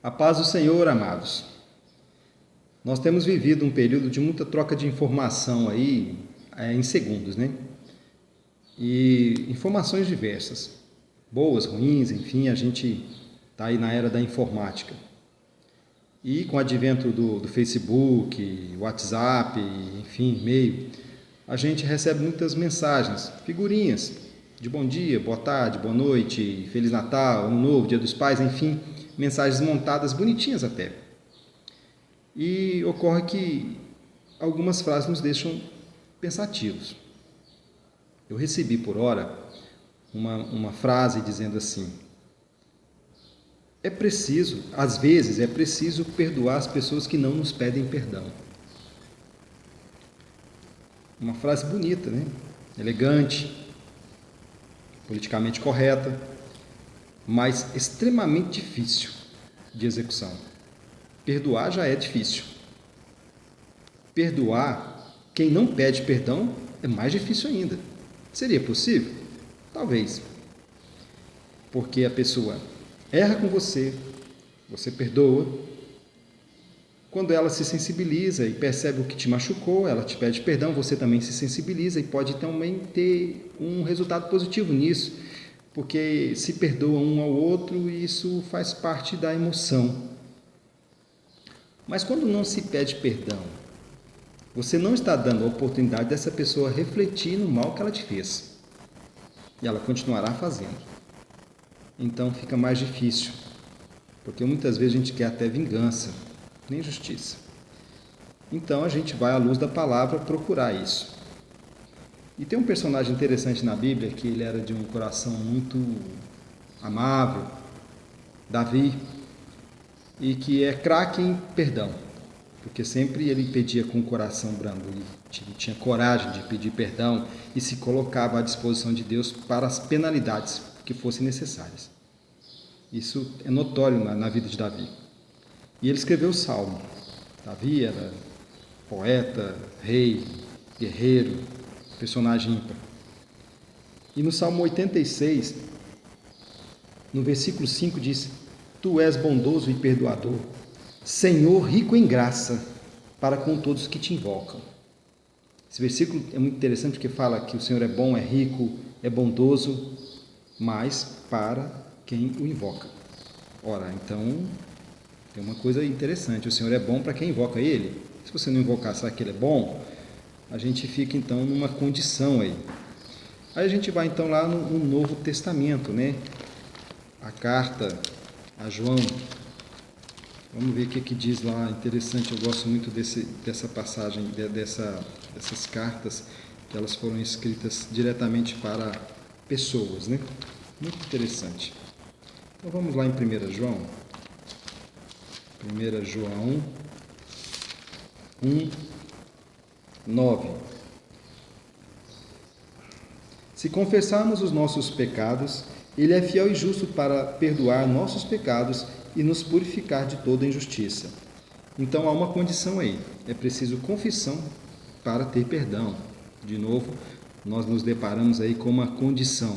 A paz do Senhor, amados. Nós temos vivido um período de muita troca de informação aí, em segundos, né? E informações diversas, boas, ruins, enfim, a gente está aí na era da informática. E com o advento do Facebook, WhatsApp, enfim, e-mail, a gente recebe muitas mensagens, figurinhas de bom dia, boa tarde, boa noite, Feliz Natal, Ano Novo, Dia dos Pais, enfim, mensagens montadas bonitinhas até. E ocorre que algumas frases nos deixam pensativos. Eu recebi por hora uma frase dizendo assim: às vezes é preciso perdoar as pessoas que não nos pedem perdão. Uma frase bonita, né? Elegante, politicamente correta, mas extremamente difícil de execução. Perdoar já é difícil. Perdoar quem não pede perdão é mais difícil ainda. Seria possível? Talvez. Porque a pessoa erra com você, você perdoa. Quando ela se sensibiliza e percebe o que te machucou, ela te pede perdão, você também se sensibiliza e pode também ter um resultado positivo nisso, porque se perdoa um ao outro e isso faz parte da emoção. Mas quando não se pede perdão, você não está dando a oportunidade dessa pessoa refletir no mal que ela te fez. E ela continuará fazendo. Então fica mais difícil, porque muitas vezes a gente quer até vingança, nem justiça. Então a gente vai à luz da palavra procurar isso. E tem um personagem interessante na Bíblia, que ele era de um coração muito amável, Davi, e que é craque em perdão, porque sempre ele pedia com o coração brando, ele tinha coragem de pedir perdão e se colocava à disposição de Deus para as penalidades que fossem necessárias. Isso é notório na vida de Davi. E ele escreveu o Salmo. Davi era poeta, rei, guerreiro, personagem ímpar. E no Salmo 86, no versículo 5 diz: Tu és bondoso e perdoador, Senhor rico em graça, para com todos que te invocam. Esse versículo é muito interessante porque fala que o Senhor é bom, é rico, é bondoso, mas para quem o invoca. Ora, então, tem uma coisa interessante, o Senhor é bom para quem invoca Ele. Se você não invocar, sabe que Ele é bom? A gente fica então numa condição aí. Aí a gente vai então lá no Novo Testamento, né? A carta a João. Vamos ver o que diz lá. Interessante, eu gosto muito dessa passagem, dessas cartas, que elas foram escritas diretamente para pessoas, né? Muito interessante. Então vamos lá em 1 João. 1 João 1, 9. Se confessarmos os nossos pecados, Ele é fiel e justo para perdoar nossos pecados e nos purificar de toda injustiça. Então há uma condição aí, é preciso confissão para ter perdão. De novo, nós nos deparamos aí com uma condição.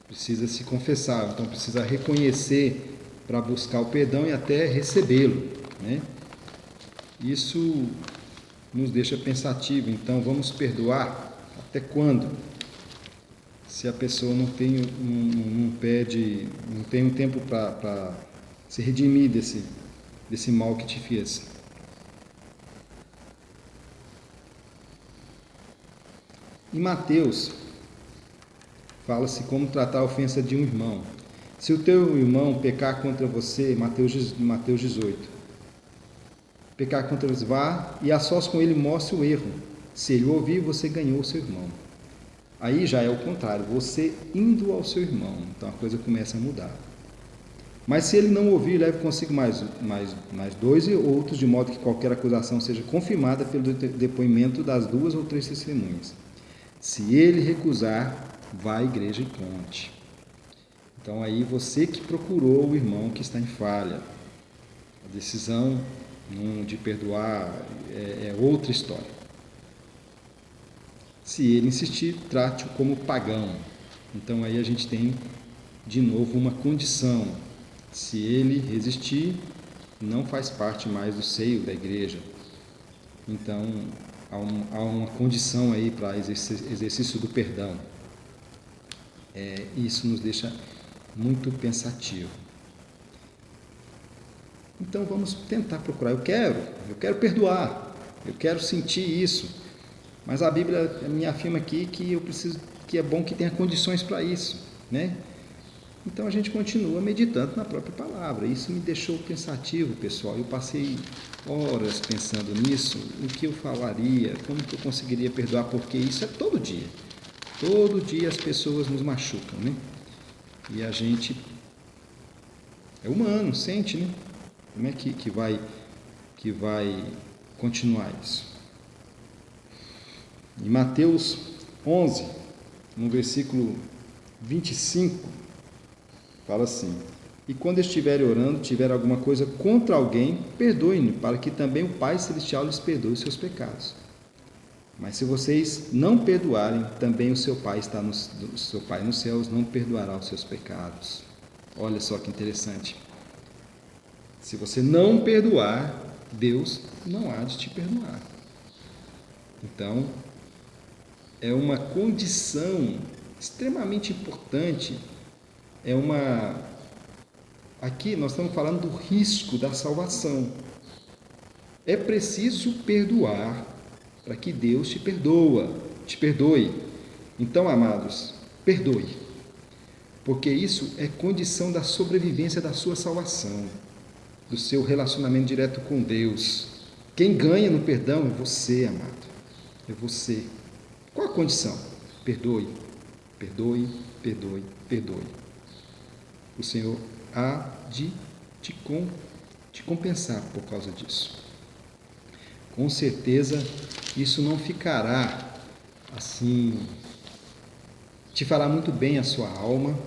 Precisa se confessar, então precisa reconhecer para buscar o perdão e até recebê-lo, né? Isso nos deixa pensativo, então vamos perdoar até quando? Se a pessoa não tem um tempo para se redimir desse mal que te fez. Em Mateus, fala-se como tratar a ofensa de um irmão. Se o teu irmão pecar contra você, Mateus 18, pecar contra você, vá e a sós com ele mostre o erro. Se ele ouvir, você ganhou o seu irmão. Aí já é o contrário, você indo ao seu irmão, então a coisa começa a mudar. Mas se ele não ouvir, leve consigo mais dois e outros, de modo que qualquer acusação seja confirmada pelo depoimento das 2 ou 3 testemunhas. Se ele recusar, vá à igreja e conte. Então aí você que procurou o irmão que está em falha. A decisão de perdoar é outra história. Se ele insistir, trate-o como pagão. Então aí a gente tem de novo uma condição. Se ele resistir, não faz parte mais do seio da igreja. Então, há uma condição aí para exercício do perdão. Isso nos deixa muito pensativo. Então, vamos tentar procurar. Eu quero perdoar, eu quero sentir isso. Mas a Bíblia me afirma aqui que é bom que tenha condições para isso, né? Então a gente continua meditando na própria palavra. Isso me deixou pensativo, pessoal. Eu passei horas pensando nisso, o que eu falaria, como que eu conseguiria perdoar, porque isso é todo dia. Todo dia as pessoas nos machucam, né? E a gente é humano, sente, né? Como é que vai continuar isso? Em Mateus 11, no versículo 25, fala assim: e quando estiverem orando, tiver alguma coisa contra alguém, perdoem-no, para que também o Pai Celestial lhes perdoe os seus pecados. Mas se vocês não perdoarem, também o seu Pai nos céus não perdoará os seus pecados. Olha só que interessante. Se você não perdoar, Deus não há de te perdoar. Então, é uma condição extremamente importante. Aqui nós estamos falando do risco da salvação. É preciso perdoar para que Deus te perdoe. Então, amados, perdoe. Porque isso é condição da sobrevivência da sua salvação, do seu relacionamento direto com Deus. Quem ganha no perdão é você, amado. É você. Qual a condição? Perdoe, perdoe, perdoe, perdoe. O Senhor há de te compensar por causa disso. Com certeza, isso não ficará assim, te fará muito bem a sua alma,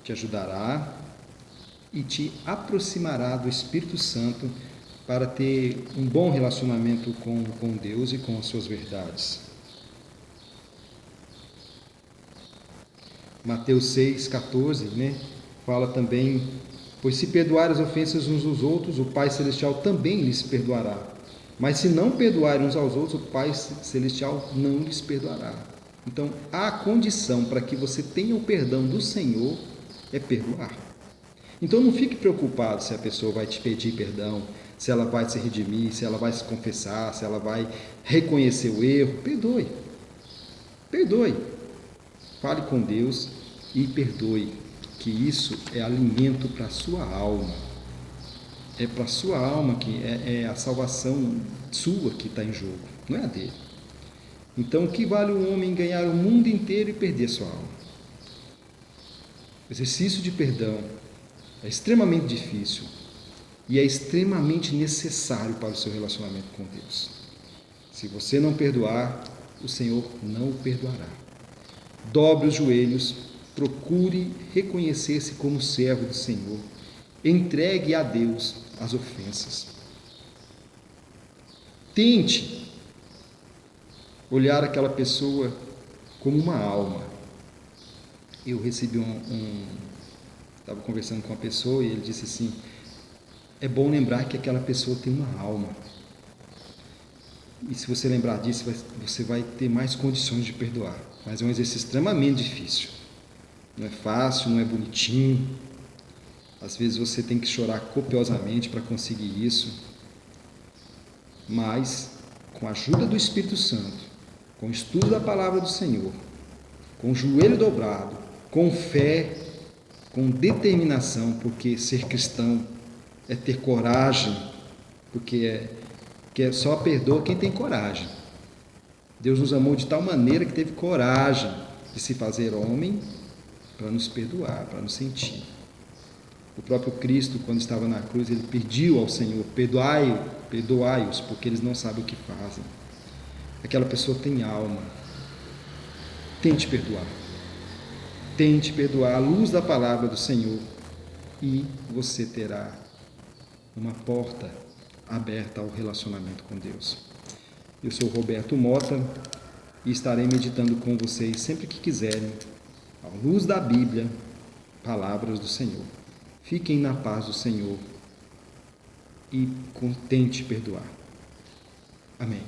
te ajudará e te aproximará do Espírito Santo para ter um bom relacionamento com Deus e com as suas verdades. Mateus 6,14, né? Fala também: pois se perdoar as ofensas uns dos outros, o Pai Celestial também lhes perdoará. Mas se não perdoarem uns aos outros, o Pai Celestial não lhes perdoará. Então, a condição para que você tenha o perdão do Senhor é perdoar. Então, não fique preocupado se a pessoa vai te pedir perdão, se ela vai se redimir, se ela vai se confessar, se ela vai reconhecer o erro. Perdoe. Perdoe. Fale com Deus e perdoe, que isso é alimento para a sua alma. É para a sua alma que é a salvação sua que está em jogo, não é a dele. Então, o que vale o homem ganhar o mundo inteiro e perder sua alma? O exercício de perdão é extremamente difícil e é extremamente necessário para o seu relacionamento com Deus. Se você não perdoar, o Senhor não o perdoará. Dobre os joelhos, procure reconhecer-se como servo do Senhor, entregue a Deus as ofensas. Tente olhar aquela pessoa como uma alma. Eu recebi estava conversando com uma pessoa e ele disse assim: é bom lembrar que aquela pessoa tem uma alma. E se você lembrar disso, você vai ter mais condições de perdoar. Mas é um exercício extremamente difícil. Não é fácil, não é bonitinho. Às vezes você tem que chorar copiosamente para conseguir isso. Mas, com a ajuda do Espírito Santo, com o estudo da palavra do Senhor, com o joelho dobrado, com fé, com determinação, porque ser cristão é ter coragem, porque só perdoa quem tem coragem. Deus nos amou de tal maneira que teve coragem de se fazer homem para nos perdoar, para nos sentir. O próprio Cristo, quando estava na cruz, ele pediu ao Senhor: perdoai-os, porque eles não sabem o que fazem. Aquela pessoa tem alma. Tente perdoar. Tente perdoar à luz da palavra do Senhor e você terá uma porta aberta ao relacionamento com Deus. Eu sou Roberto Mota e estarei meditando com vocês sempre que quiserem, à luz da Bíblia, palavras do Senhor. Fiquem na paz do Senhor e tente perdoar. Amém.